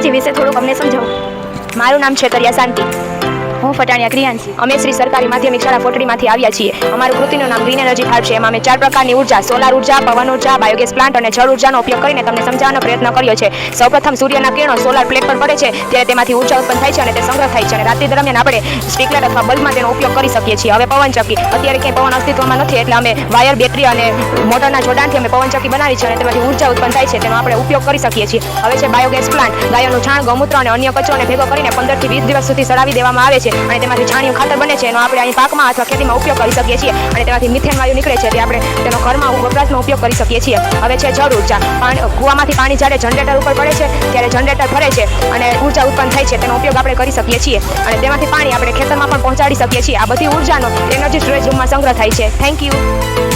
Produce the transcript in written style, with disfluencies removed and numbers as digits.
Technology વિશે થોડુંક અમને સમજાવો. મારું નામ છે તરિયા શાંતિ. હું ફટાણિયા ક્રિયાંશી. અમે શ્રી સરકારી માધ્યમિક શાળા ફોટડીમાંથી આવ્યા છીએ. અમારું કૃતિનું નામ ગ્રીન એનર્જી હાર્ટ છે. એમાં અમે 4 પ્રકારની ઉર્જા, સોલાર ઉર્જા, પવન ઉર્જા, બાયોગેસ પ્લાન્ટ અને જળ ઉર્જાનો ઉપયોગ કરીને તમને સમજાવવાનો પ્રયત્ન કર્યો છે. સૌપ્રથમ સૂર્યના કિરણો સોલાર પ્લેટ પર પડે છે ત્યારે તેમાંથી ઉર્જા ઉત્પન્ન થાય છે અને તે સંગ્રહ થાય છે અને રાત્રિ દરમિયાન આપણે સ્પ્રિંકલર અથવા બલ્બમાં તેનો ઉપયોગ કરી શકીએ છીએ. હવે પવનચક્કી, અત્યારે ક્યાંય પવન અસ્તિત્વમાં નથી એટલે અમે વાયર, બેટરી અને મોટરના જોડાણથી અમે પવનચક્કી બનાવી છે અને તેમાંથી ઉર્જા ઉત્પન્ન થાય છે તેનો આપણે ઉપયોગ કરી શકીએ છીએ. હવે છે બાયોગેસ પ્લાન્ટ. ગાયોનું છાણ, ગૌમૂત્ર અને અન્ય કચરોને ભેગો કરીને 15 થી 20 દિવસ સુધી સડાવી દેવામાં આવે છે અને તેમાંથી છાણિયું ખાતર બને છે. એનો આપણે અહીં પાકમાં અથવા ખેતીમાં ઉપયોગ કરી શકીએ છીએ અને તેમાંથી મિથેન વાયુ નીકળે છે તે આપણે તેનો ઘરમાં વપરાશમાં ઉપયોગ કરી શકીએ છીએ. હવે છે જળ ઉર્જા. કૂવામાંથી પાણી જ્યારે જનરેટર ઉપર પડે છે ત્યારે જનરેટર ફરે છે અને ઉર્જા ઉત્પન્ન થાય છે તેનો ઉપયોગ આપણે કરી શકીએ છીએ અને તેમાંથી પાણી આપણે ખેતરમાં પણ પહોંચાડી શકીએ છીએ. આ બધી ઉર્જાનો એનર્જી સ્ટોરેજ રૂમમાં સંગ્રહ થાય છે. Thank you.